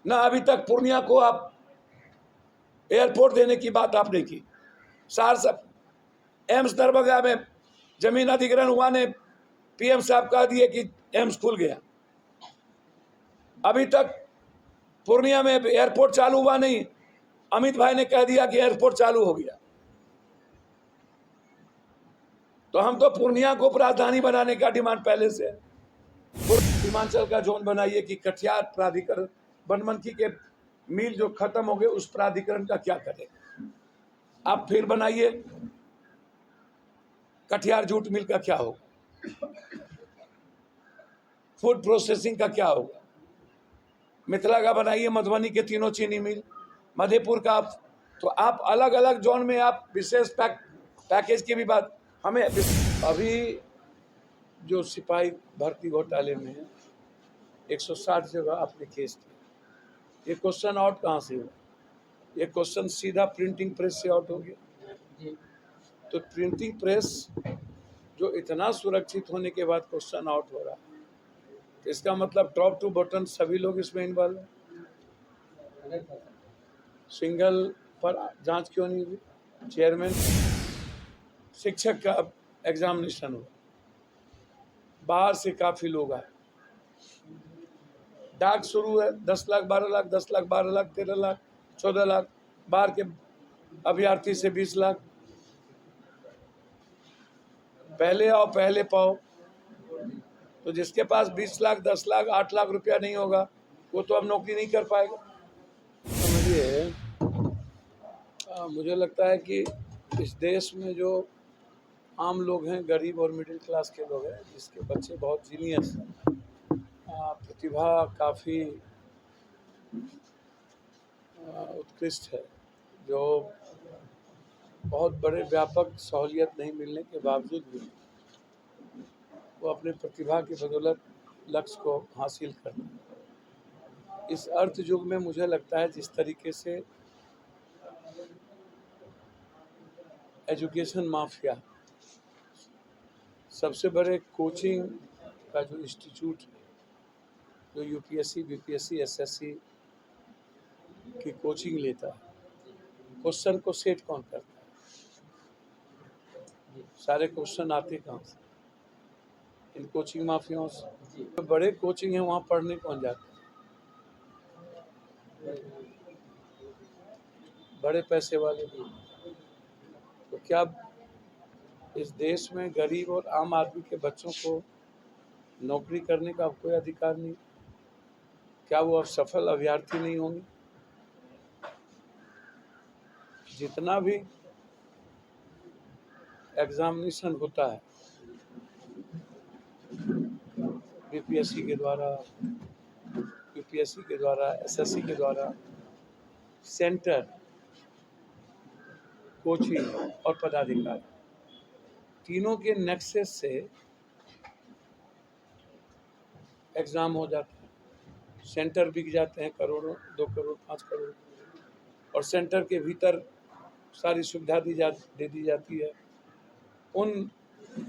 ना अभी तक पूर्णिया को आप एयरपोर्ट देने की बात आपने की। सहरसा एम्स दरभंगा में जमीन अधिग्रहण हुआ ने पीएम साहब कह दिए कि एम्स खुल गया। अभी तक पूर्णिया में एयरपोर्ट चालू हुआ नहीं, अमित भाई ने कह दिया कि एयरपोर्ट चालू हो गया। तो हम तो पूर्णिया को राजधानी बनाने का डिमांड पहले से है। सीमांचल का जोन बनाइए कि कटिहार प्राधिकरण बनमनखी के मिल जो खत्म हो गए उस प्राधिकरण का क्या करें। आप फिर बनाइए कटिहार जूट मिल का क्या होगा, फूड प्रोसेसिंग का क्या होगा, मिथिला का बनाइए मधुबनी के तीनों चीनी मिल, मधेपुर का आप, तो आप अलग अलग जोन में आप विशेष पैकेज की भी बात हमें। अभी जो सिपाही भर्ती घोटाले में 160 जगह आपने केस किया, ये क्वेश्चन आउट कहाँ से हुआ? ये क्वेश्चन सीधा प्रिंटिंग प्रेस से आउट हो गया। तो प्रिंटिंग प्रेस जो इतना सुरक्षित होने के बाद क्वेश्चन आउट हो रहा है, तो इसका मतलब टॉप टू बॉटम सभी लोग इसमें इन्वॉल्व हैं। सिंगल पर जांच क्यों नहीं हुई? चेयरमैन शिक्षक का एग्जामिनेशन हुआ, बाहर से काफी लोग आए, डाक शुरू है 10 लाख 12 लाख 10 लाख 12 लाख 13 लाख 14 लाख, बाहर के अभ्यर्थी से 20 लाख। पहले आओ पहले पाओ, तो जिसके पास 20 लाख 10 लाख 8 लाख रुपया नहीं होगा वो तो अब नौकरी नहीं कर पाएगा। समझिए, मुझे लगता है कि इस देश में जो आम लोग हैं, गरीब और मिडिल क्लास के लोग हैं, जिसके बच्चे बहुत जीनियस हैं, प्रतिभा काफ़ी उत्कृष्ट है, जो बहुत बड़े व्यापक सहूलियत नहीं मिलने के बावजूद भी वो अपने प्रतिभा की बदौलत लक्ष्य को हासिल करते हैं। इस अर्थ युग में मुझे लगता है जिस तरीके से एजुकेशन माफिया, सबसे बड़े कोचिंग का जो इंस्टीट्यूट है, जो यूपीएससी बीपीएससी एसएससी की कोचिंग लेता है, क्वेश्चन को सेट कौन करता है? सारे क्वेश्चन आते कहाँ से? इन कोचिंग माफियाओं से। जो बड़े कोचिंग हैं वहाँ पढ़ने कौन जाता है? बड़े पैसे वाले भी। तो क्या इस देश में गरीब और आम आदमी के बच्चों को नौकरी करने का कोई अधिकार नहीं? क्या वो अब सफल अभ्यर्थी नहीं होंगे? जितना भी एग्जामिनेशन होता है बीपीएससी के द्वारा, यूपीएससी के द्वारा, एसएससी के द्वारा, सेंटर, कोचिंग और पदाधिकारी तीनों के नेक्सस से एग्ज़ाम हो जाता है। सेंटर बिक जाते हैं करोड़ों, 2 करोड़ 5 करोड़, और सेंटर के भीतर सारी सुविधा दे दी जाती है उन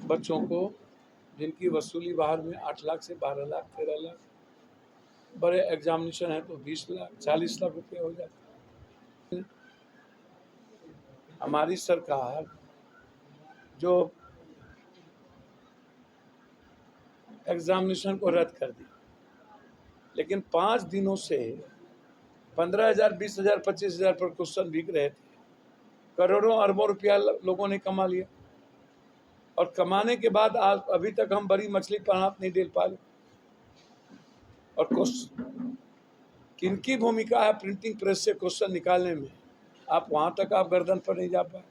बच्चों को जिनकी वसूली बाहर में 8 लाख से 12 लाख 13 लाख, बड़े एग्जामिनेशन है तो 20 लाख 40 लाख रुपये हो जाते हैं। हमारी सरकार जो एग्जामिनेशन को रद्द कर दी, लेकिन 5 दिनों से 15,000 20,000 25,000 पर क्वेश्चन बिक रहे थे। करोड़ों अरबों रुपया लोगों ने कमा लिया, और कमाने के बाद आज अभी तक हम बड़ी मछली पर हाथ नहीं डेल पाए। और किनकी भूमिका है प्रिंटिंग प्रेस से क्वेश्चन निकालने में? आप वहां तक आप गर्दन पर नहीं जा पाए।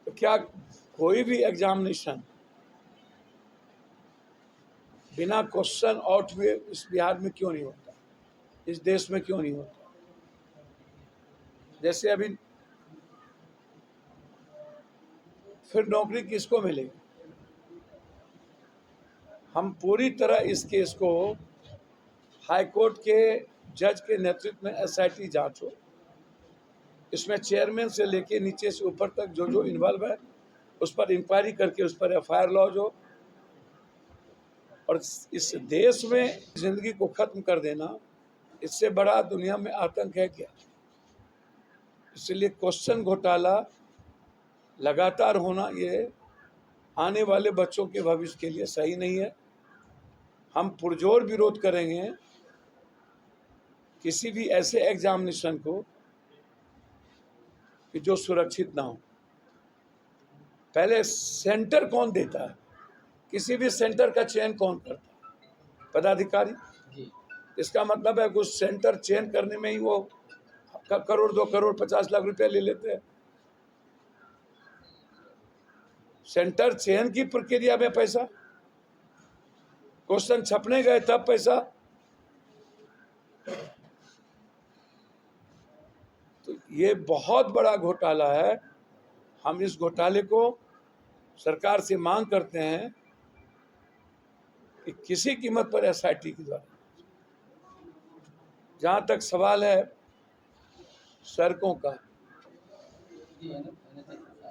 तो क्या कोई भी एग्जामिनेशन बिना क्वेश्चन आउट हुए इस बिहार में क्यों नहीं होता, इस देश में क्यों नहीं होता? जैसे अभी फिर नौकरी किसको मिलेगी? हम पूरी तरह इस केस को हाई कोर्ट के जज के नेतृत्व में एसआईटी जांच हो, इसमें चेयरमैन से लेके नीचे से ऊपर तक जो जो इन्वॉल्व है उस पर इंक्वायरी करके उस पर एफआईआर लॉज हो, और इस देश में जिंदगी को खत्म कर देना, इससे बड़ा दुनिया में आतंक है क्या? इसलिए क्वेश्चन घोटाला लगातार होना ये आने वाले बच्चों के भविष्य के लिए सही नहीं है। हम पुरजोर विरोध करेंगे किसी भी ऐसे एग्जामिनेशन को कि जो सुरक्षित ना हो। पहले सेंटर कौन देता है? किसी भी सेंटर का चयन कौन करता है? पदाधिकारी। इसका मतलब है कुछ सेंटर चयन करने में ही वो करोड़ 2 करोड़ 50 लाख रुपया ले लेते हैं। सेंटर चयन की प्रक्रिया में पैसा, क्वेश्चन छपने गए तब पैसा। तो ये बहुत बड़ा घोटाला है। हम इस घोटाले को सरकार से मांग करते हैं कि किसी कीमत पर एसआईटी के द्वारा। जहां तक सवाल है सड़कों का,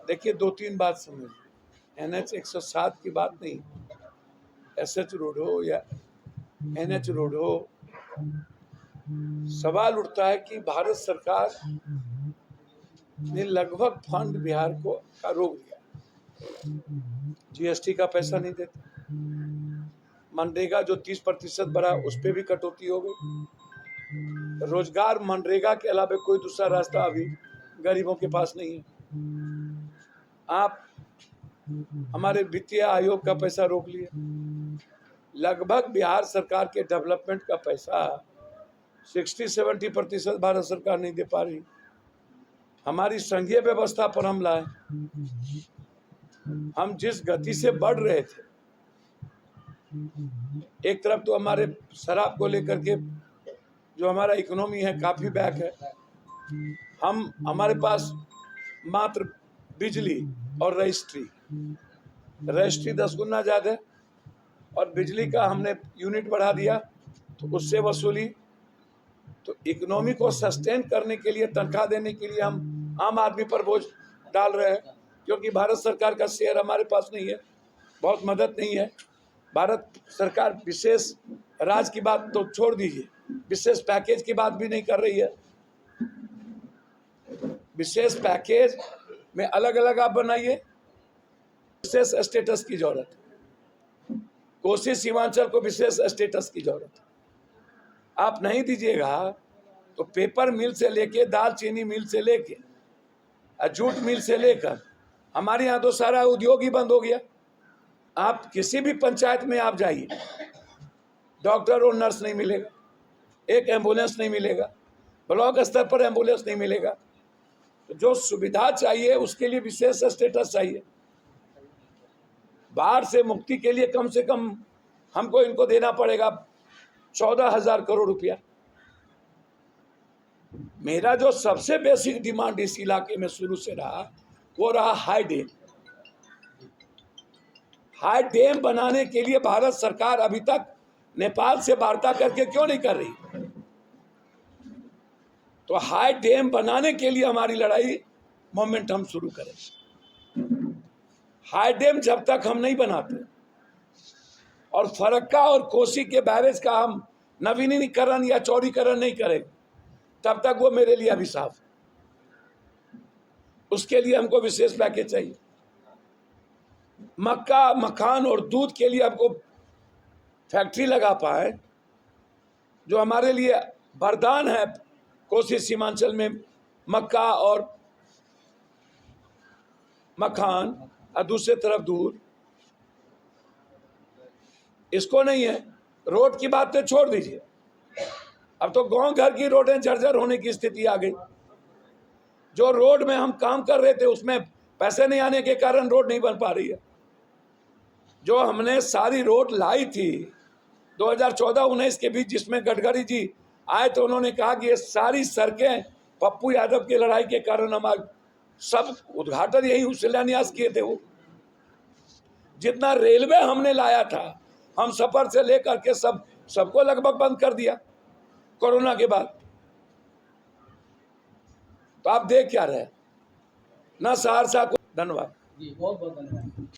देखिए 2-3 बात समझ। NH 107 की बात नहीं, SH रोड हो या NH रोड हो, सवाल उठता है कि भारत सरकार ने लगभग फंड बिहार को का रोक दिया। GST का पैसा नहीं देते, मनरेगा जो 30% बढ़ा उस पर भी कटौती हो गई। रोजगार मनरेगा के अलावा कोई दूसरा रास्ता अभी गरीबों के पास नहीं है। आप हमारे वित्तीय आयोग का पैसा रोक लिए। लगभग बिहार सरकार के डेवलपमेंट का पैसा 60-70% भारत सरकार नहीं दे पा रही। हमारी संघीय व्यवस्था पर हमला है। हम जिस गति से बढ़ रहे थे, एक तरफ तो हमारे शराब को लेकर के जो हमारा इकोनॉमी है काफी बैक है। हमारे पास मात्र बिजली और रजिस्ट्री 10 गुना ज्यादा है, और बिजली का हमने यूनिट बढ़ा दिया तो उससे वसूली। तो इकोनॉमी को सस्टेन करने के लिए, तनख्वाह देने के लिए हम आम आदमी पर बोझ डाल रहे हैं, क्योंकि भारत सरकार का शेयर हमारे पास नहीं है, बहुत मदद नहीं है। भारत सरकार विशेष राज की बात तो छोड़ दीजिए, विशेष पैकेज की बात भी नहीं कर रही है। विशेष पैकेज में अलग अलग आप बनाइए, विशेष स्टेटस की जरूरत है। कोसी सीमांचल को विशेष स्टेटस की जरूरत है। आप नहीं दीजिएगा तो पेपर मिल से लेके, दालचीनी मिल से लेके, जूट मिल से लेकर हमारे यहाँ तो सारा उद्योग ही बंद हो गया। आप किसी भी पंचायत में आप जाइए, डॉक्टर और नर्स नहीं मिलेगा, एक एम्बुलेंस नहीं मिलेगा, ब्लॉक स्तर पर एम्बुलेंस नहीं मिलेगा। तो जो सुविधा चाहिए उसके लिए विशेष स्टेटस चाहिए। बाढ़ से मुक्ति के लिए कम से कम हमको इनको देना पड़ेगा 14,000 करोड़ रुपया। मेरा जो सबसे बेसिक डिमांड इस इलाके में शुरू से रहा वो रहा हाई डैम। हाई डैम बनाने के लिए भारत सरकार अभी तक नेपाल से वार्ता करके क्यों नहीं कर रही? तो हाई डैम बनाने के लिए हमारी लड़ाई मोमेंट हम शुरू करें। हाई डैम जब तक हम नहीं बनाते और फरक्का और कोसी के बैरेज का हम नवीनीकरण या चौड़ीकरण नहीं करें, तब तक वो मेरे लिए अभिशाप है। उसके लिए हमको विशेष पैकेज चाहिए। मक्का, मखान और दूध के लिए हमको फैक्ट्री लगा पाए, जो हमारे लिए वरदान है। कोसी सीमांचल में मक्का और मखान और दूसरे तरफ दूध, इसको नहीं है। रोड की बात तो छोड़ दीजिए, अब तो गांव घर की रोडें जर्जर होने की स्थिति आ गई। जो रोड में हम काम कर रहे थे उसमें पैसे नहीं आने के कारण रोड नहीं बन पा रही है। जो हमने सारी रोड लाई थी 2014-19 के बीच, जिसमें गडकरी जी आए तो उन्होंने कहा कि ये सारी सड़कें पप्पू यादव की लड़ाई के कारण हमारे सब उद्घाटन यही शिलान्यास किए थे। वो जितना रेलवे हमने लाया था, हम सफर से लेकर के सबको लगभग बंद कर दिया कोरोना के बाद। तो आप देख क्या रहे, ना सहरसा को। धन्यवाद जी, बहुत बहुत धन्यवाद।